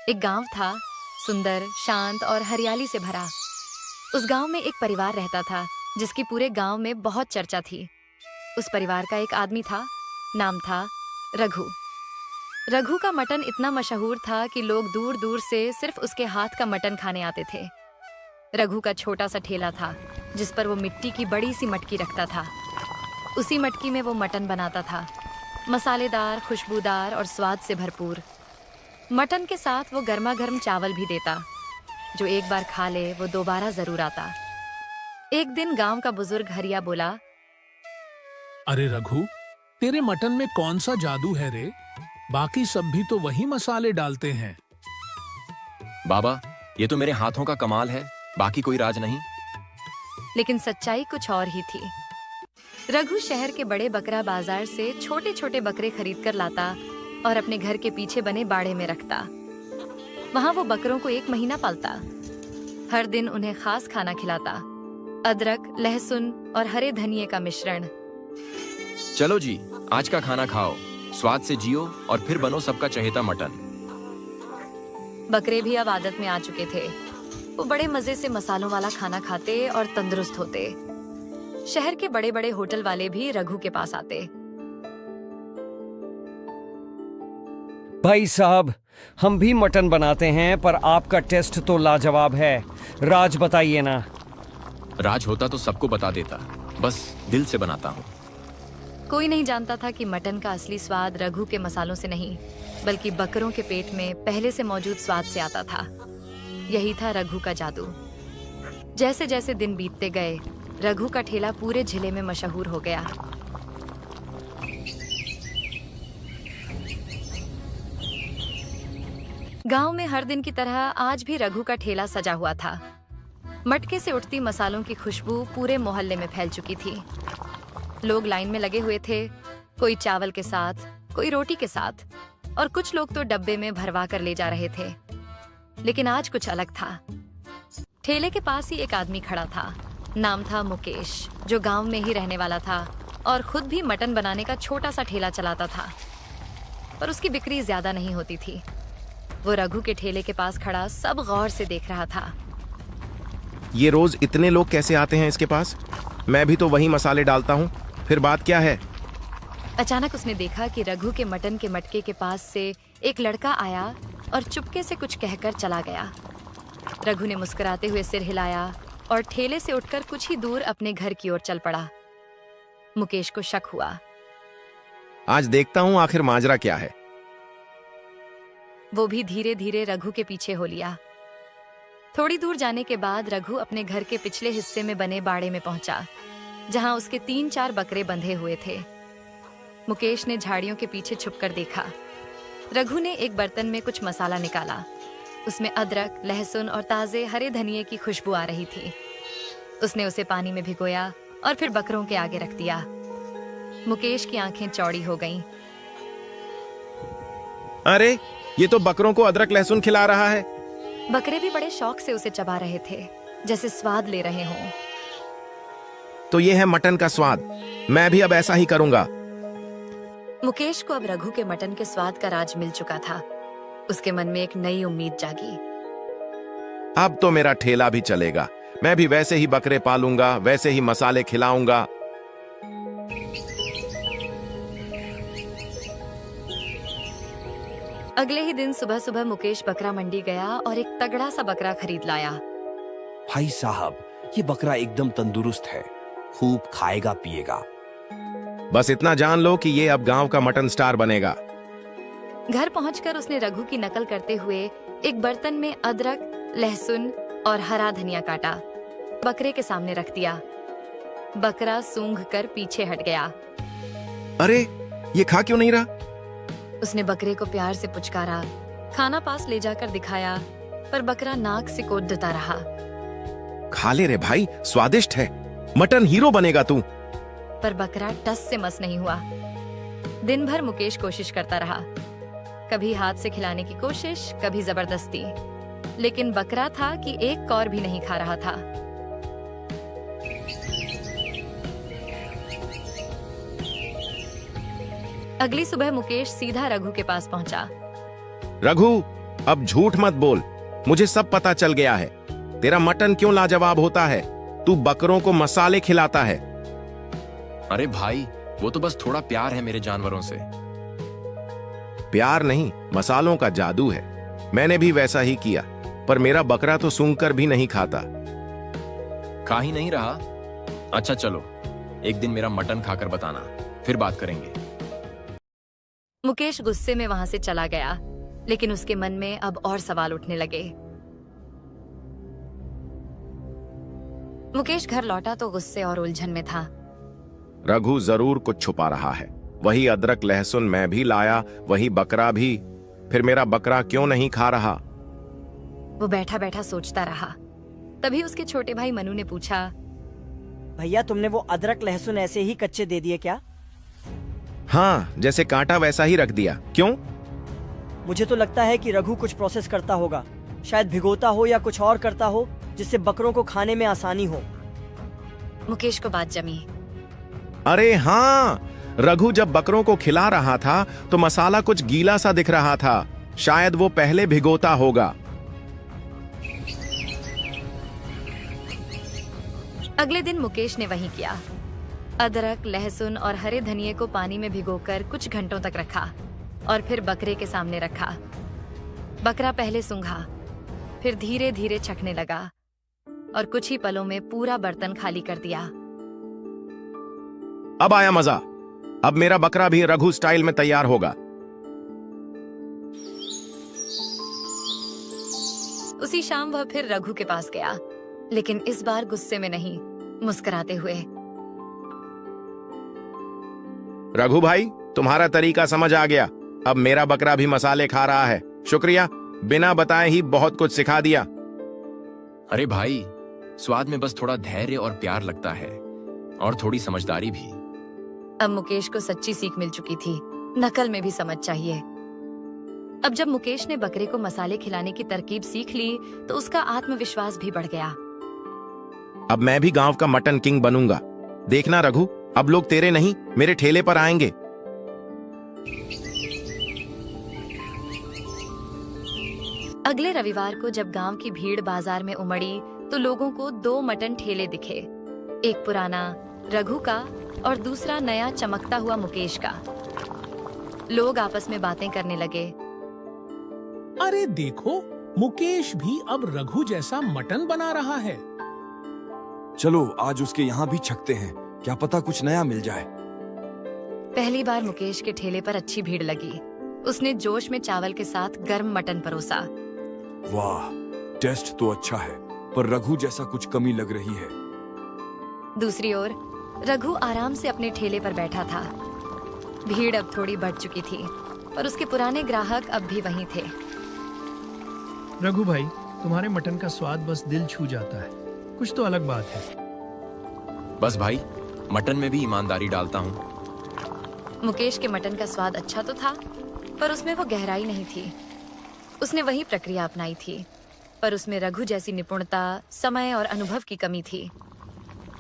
एक गांव था, सुंदर, शांत और हरियाली से भरा। उस गांव में एक परिवार रहता था जिसकी पूरे गांव में बहुत चर्चा थी। उस परिवार का एक आदमी था, नाम था रघु। रघु का मटन इतना मशहूर था कि लोग दूर दूर से सिर्फ उसके हाथ का मटन खाने आते थे। रघु का छोटा सा ठेला था जिस पर वो मिट्टी की बड़ी सी मटकी रखता था। उसी मटकी में वो मटन बनाता था, मसालेदार, खुशबूदार और स्वाद से भरपूर। मटन के साथ वो गर्मा गर्म चावल भी देता। जो एक बार खा ले वो दोबारा जरूर आता। एक दिन गांव का बुजुर्ग हरिया बोला, अरे रघु, तेरे मटन में कौन सा जादू है रे? बाकी सब भी तो वही मसाले डालते हैं। बाबा, ये तो मेरे हाथों का कमाल है, बाकी कोई राज नहीं। लेकिन सच्चाई कुछ और ही थी। रघु शहर के बड़े बकरा बाजार से छोटे छोटे बकरे खरीद कर लाता और अपने घर के पीछे बने बाड़े में रखता। वहां वो बकरों को 1 महीना पालता। हर दिन उन्हें खास खाना खिलाता, अदरक, लहसुन और हरे धनिये का मिश्रण। चलो जी, आज का खाना खाओ, स्वाद से जियो और फिर बनो सबका चहेता मटन। बकरे भी अब आदत में आ चुके थे। वो बड़े मजे से मसालों वाला खाना खाते और तंदुरुस्त होते। शहर के बड़े बड़े होटल वाले भी रघु के पास आते। भाई साहब, हम भी मटन बनाते हैं पर आपका टेस्ट तो लाजवाब है। राज बताइए ना। राज होता तो सबको बता देता, बस दिल से बनाता हूँ। कोई नहीं जानता था कि मटन का असली स्वाद रघु के मसालों से नहीं, बल्कि बकरों के पेट में पहले से मौजूद स्वाद से आता था। यही था रघु का जादू। जैसे जैसे दिन बीतते गए, रघु का ठेला पूरे जिले में मशहूर हो गया। गांव में हर दिन की तरह आज भी रघु का ठेला सजा हुआ था। मटके से उठती मसालों की खुशबू पूरे मोहल्ले में फैल चुकी थी। लोग लाइन में लगे हुए थे, कोई चावल के साथ, कोई रोटी के साथ, और कुछ लोग तो डब्बे में भरवा कर ले जा रहे थे। लेकिन आज कुछ अलग था। ठेले के पास ही एक आदमी खड़ा था। नाम था मुकेश, जो गांव में ही रहने वाला था और खुद भी मटन बनाने का छोटा सा ठेला चलाता था। पर उसकी बिक्री ज्यादा नहीं होती थी। वो रघु के ठेले के पास खड़ा सब गौर से देख रहा था। ये रोज इतने लोग कैसे आते हैं इसके पास? मैं भी तो वही मसाले डालता हूँ, फिर बात क्या है? अचानक उसने देखा कि रघु के मटन के मटके के पास से एक लड़का आया और चुपके से कुछ कहकर चला गया। रघु ने मुस्कुराते हुए सिर हिलाया और ठेले से उठकर कुछ ही दूर अपने घर की ओर चल पड़ा। मुकेश को शक हुआ। आज देखता हूँ आखिर माजरा क्या है। वो भी धीरे धीरे रघु के पीछे हो लिया। थोड़ी दूर जाने के बाद रघु अपने घर के पिछले हिस्से में बने बाड़े में पहुंचा, जहां उसके 3-4 बकरे बंधे हुए थे। मुकेश ने झाड़ियों के पीछे छुपकर देखा। रघु ने एक बर्तन में कुछ मसाला निकाला। उसमें अदरक, लहसुन और ताजे हरे धनिये की खुशबू आ रही थी। उसने उसे पानी में भिगोया और फिर बकरों के आगे रख दिया। मुकेश की आंखें चौड़ी हो गईं। अरे, ये तो बकरों को अदरक लहसुन खिला रहा है। बकरे भी बड़े शौक से उसे चबा रहे थे, जैसे स्वाद ले रहे हों। तो ये है मटन का स्वाद, मैं भी अब ऐसा ही करूंगा। मुकेश को अब रघु के मटन के स्वाद का राज मिल चुका था। उसके मन में एक नई उम्मीद जागी। अब तो मेरा ठेला भी चलेगा। मैं भी वैसे ही बकरे पालूंगा, वैसे ही मसाले खिलाऊंगा। अगले ही दिन सुबह सुबह मुकेश बकरा मंडी गया और एक तगड़ा सा बकरा खरीद लाया। भाई साहब, ये बकरा एकदम तंदुरुस्त है, खूब खाएगा पिएगा। बस इतना जान लो कि ये अब गांव का मटन स्टार बनेगा। घर पहुंचकर उसने रघु की नकल करते हुए एक बर्तन में अदरक, लहसुन और हरा धनिया काटा, बकरे के सामने रख दिया। बकरा सूंघ कर पीछे हट गया। अरे, ये खा क्यों नहीं रहा? उसने बकरे को प्यार से पुचकारा, खाना पास ले जाकर दिखाया, पर बकरा नाक सिकोड़ता रहा। खा ले रे भाई, स्वादिष्ट है, मटन हीरो बनेगा तू। पर बकरा टस से मस नहीं हुआ। दिन भर मुकेश कोशिश करता रहा, कभी हाथ से खिलाने की कोशिश, कभी जबरदस्ती, लेकिन बकरा था कि एक कौर भी नहीं खा रहा था। अगली सुबह मुकेश सीधा रघु के पास पहुंचा। रघु, अब झूठ मत बोल, मुझे सब पता चल गया है। तेरा मटन क्यों लाजवाब होता है? तू बकरों को मसाले खिलाता है। अरे भाई, वो तो बस थोड़ा प्यार है मेरे जानवरों से। प्यार नहीं, मसालों का जादू है। मैंने भी वैसा ही किया, पर मेरा बकरा तो सूंघकर भी नहीं खाता। खा ही नहीं रहा। अच्छा चलो, एक दिन मेरा मटन खाकर बताना, फिर बात करेंगे। मुकेश गुस्से में वहां से चला गया, लेकिन उसके मन में अब और सवाल उठने लगे। मुकेश घर लौटा तो गुस्से और उलझन में था। रघु जरूर कुछ छुपा रहा है। वही अदरक लहसुन मैं भी लाया, वही बकरा भी। फिर मेरा बकरा क्यों नहीं खा रहा? वो बैठा बैठा सोचता रहा। तभी उसके छोटे भाई मनु ने पूछा, भैया तुमने वो अदरक लहसुन ऐसे ही कच्चे दे दिए क्या? हाँ, जैसे कांटा वैसा ही रख दिया। क्यों? मुझे तो लगता है कि रघु कुछ प्रोसेस करता होगा, शायद भिगोता हो या कुछ और करता हो जिससे बकरों को खाने में आसानी हो। मुकेश को बात जमी। अरे हाँ, रघु जब बकरों को खिला रहा था तो मसाला कुछ गीला सा दिख रहा था। शायद वो पहले भिगोता होगा। अगले दिन मुकेश ने वही किया। अदरक, लहसुन और हरे धनिये को पानी में भिगोकर कुछ घंटों तक रखा और फिर बकरे के सामने रखा। बकरा पहले सूंघा, फिर धीरे धीरे चखने लगा और कुछ ही पलों में पूरा बर्तन खाली कर दिया। अब आया मजा। अब मेरा बकरा भी रघु स्टाइल में तैयार होगा। उसी शाम वह फिर रघु के पास गया, लेकिन इस बार गुस्से में नहीं, मुस्कुराते हुए। रघु भाई, तुम्हारा तरीका समझ आ गया। अब मेरा बकरा भी मसाले खा रहा है। शुक्रिया, बिना बताए ही बहुत कुछ सिखा दिया। अरे भाई, स्वाद में बस थोड़ा धैर्य और प्यार लगता है, और थोड़ी समझदारी भी। अब मुकेश को सच्ची सीख मिल चुकी थी, नकल में भी समझ चाहिए। अब जब मुकेश ने बकरे को मसाले खिलाने की तरकीब सीख ली तो उसका आत्मविश्वास भी बढ़ गया। अब मैं भी गांव का मटन किंग बनूंगा। देखना रघु, अब लोग तेरे नहीं मेरे ठेले पर आएंगे। अगले रविवार को जब गांव की भीड़ बाजार में उमड़ी तो लोगों को 2 मटन ठेले दिखे। एक पुराना रघु का और दूसरा नया चमकता हुआ मुकेश का। लोग आपस में बातें करने लगे। अरे देखो, मुकेश भी अब रघु जैसा मटन बना रहा है। चलो आज उसके यहाँ भी छकते हैं, क्या पता कुछ नया मिल जाए। पहली बार मुकेश के ठेले पर अच्छी भीड़ लगी। उसने जोश में चावल के साथ गर्म मटन परोसा। वाह, टेस्ट तो अच्छा है, पर रघु जैसा कुछ कमी लग रही है। दूसरी ओर रघु आराम से अपने ठेले पर बैठा था। भीड़ अब थोड़ी बढ़ चुकी थी, पर उसके पुराने ग्राहक अब भी वहीं थे। रघु भाई, तुम्हारे मटन का स्वाद बस दिल छू जाता है। कुछ तो अलग बात है। बस भाई, मटन में भी ईमानदारी डालता हूँ। मुकेश के मटन का स्वाद अच्छा तो था, पर उसमें वो गहराई नहीं थी। उसने वही प्रक्रिया अपनाई थी, पर उसमें रघु जैसी निपुणता, समय और अनुभव की कमी थी।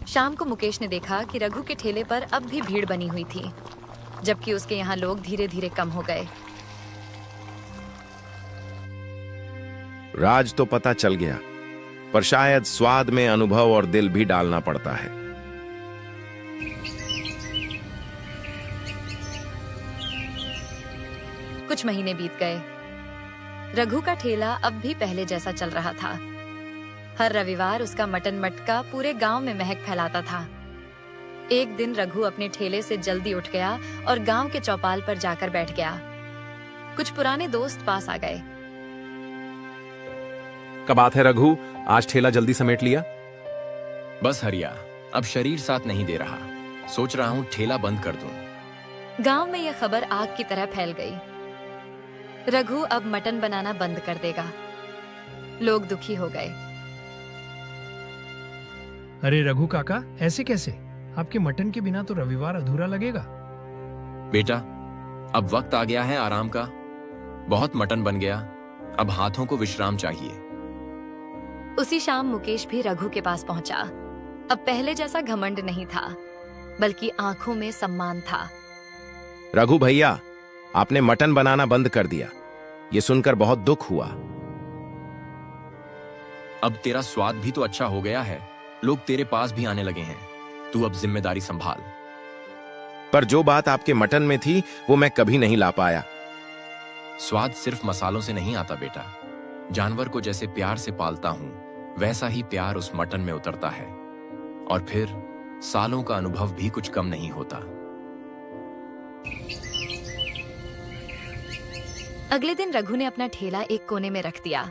शाम को मुकेश ने देखा कि रघु के ठेले पर अब भी भीड़ बनी हुई थी, जबकि उसके यहाँ लोग धीरे धीरे कम हो गए। राज तो पता चल गया, पर शायद स्वाद में अनुभव और दिल भी डालना पड़ता है। कुछ महीने बीत गए। रघु का ठेला अब भी पहले जैसा चल रहा था। हर रविवार उसका मटन मटका पूरे गांव में महक फैलाता था। एक दिन रघु अपने ठेले से जल्दी उठ गया और गांव के चौपाल पर जाकर बैठ गया। कुछ पुराने दोस्त पास आ गए। क्या बात है रघु, आज ठेला जल्दी समेट लिया? बस हरिया, अब शरीर साथ नहीं दे रहा। सोच रहा हूँ ठेला बंद कर दूं। गांव में यह खबर आग की तरह फैल गई। रघु अब मटन बनाना बंद कर देगा। लोग दुखी हो गए। अरे रघु काका, ऐसे कैसे? आपके मटन के बिना तो रविवार अधूरा लगेगा। बेटा, अब वक्त आ गया है आराम का। बहुत मटन बन गया, अब हाथों को विश्राम चाहिए। उसी शाम मुकेश भी रघु के पास पहुंचा। अब पहले जैसा घमंड नहीं था, बल्कि आंखों में सम्मान था। रघु भैया, आपने मटन बनाना बंद कर दिया। ये सुनकर बहुत दुख हुआ। अब तेरा स्वाद भी तो अच्छा हो गया है, लोग तेरे पास भी आने लगे हैं। तू अब जिम्मेदारी संभाल। पर जो बात आपके मटन में थी वो मैं कभी नहीं ला पाया। स्वाद सिर्फ मसालों से नहीं आता बेटा। जानवर को जैसे प्यार से पालता हूं, वैसा ही प्यार उस मटन में उतरता है, और फिर सालों का अनुभव भी कुछ कम नहीं होता। अगले दिन रघु ने अपना ठेला एक कोने में रख दिया,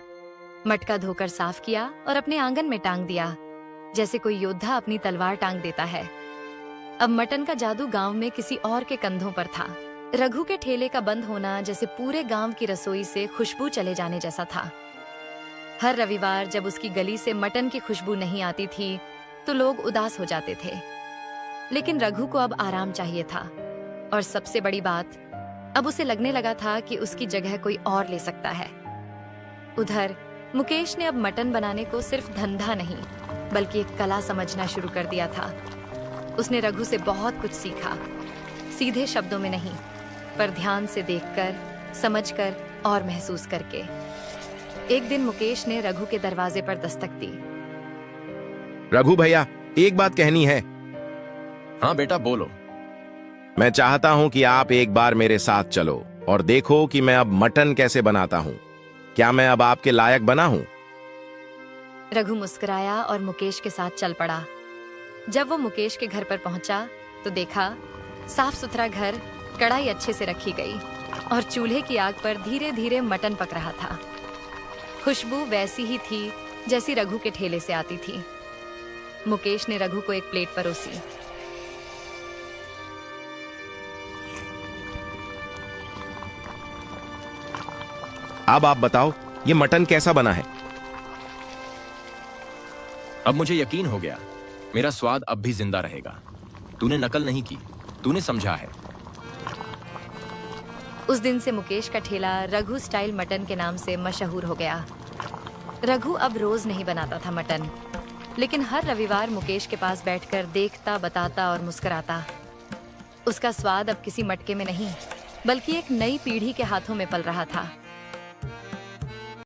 मटका धोकर साफ किया और अपने आंगन में टांग दिया, जैसे कोई योद्धा अपनी तलवार टांग देता है। अब मटन का जादू गांव में किसी और के कंधों पर था। रघु के ठेले का बंद होना जैसे पूरे गांव की रसोई से खुशबू चले जाने जैसा था। हर रविवार जब उसकी गली से मटन की खुशबू नहीं आती थी तो लोग उदास हो जाते थे, लेकिन रघु को अब आराम चाहिए था, और सबसे बड़ी बात, अब उसे लगने लगा था कि उसकी जगह कोई और ले सकता है। उधर मुकेश ने अब मटन बनाने को सिर्फ धंधा नहीं बल्कि एक कला समझना शुरू कर दिया था। उसने रघु से बहुत कुछ सीखा, सीधे शब्दों में नहीं, पर ध्यान से देखकर, समझकर और महसूस करके। एक दिन मुकेश ने रघु के दरवाजे पर दस्तक दी। रघु भैया, एक बात कहनी है। हाँ बेटा, बोलो। मैं चाहता हूं कि आप एक बार मेरे साथ चलो और देखो कि मैं अब मटन कैसे बनाता हूं। क्या मैं अब आपके लायक बना हूं? रघु मुस्कुराया और मुकेश के साथ चल पड़ा। जब वो मुकेश के घर पर पहुंचा तो देखा साफ सुथरा घर, कढ़ाई अच्छे से रखी गई और चूल्हे की आग पर धीरे धीरे मटन पक रहा था। खुशबू वैसी ही थी जैसी रघु के ठेले से आती थी। मुकेश ने रघु को एक प्लेट परोसी। अब आप बताओ, ये मटन कैसा बना है? अब मुझे यकीन हो गया, मेरा स्वाद अब भी जिंदा रहेगा। तूने नकल नहीं की, तूने समझा है। उस दिन से मुकेश का ठेला रघु स्टाइल मटन के नाम से मशहूर हो गया। रघु अब रोज नहीं बनाता था मटन, लेकिन हर रविवार मुकेश के पास बैठकर देखता, बताता और मुस्कुराता। उसका स्वाद अब किसी मटके में नहीं बल्कि एक नई पीढ़ी के हाथों में पल रहा था।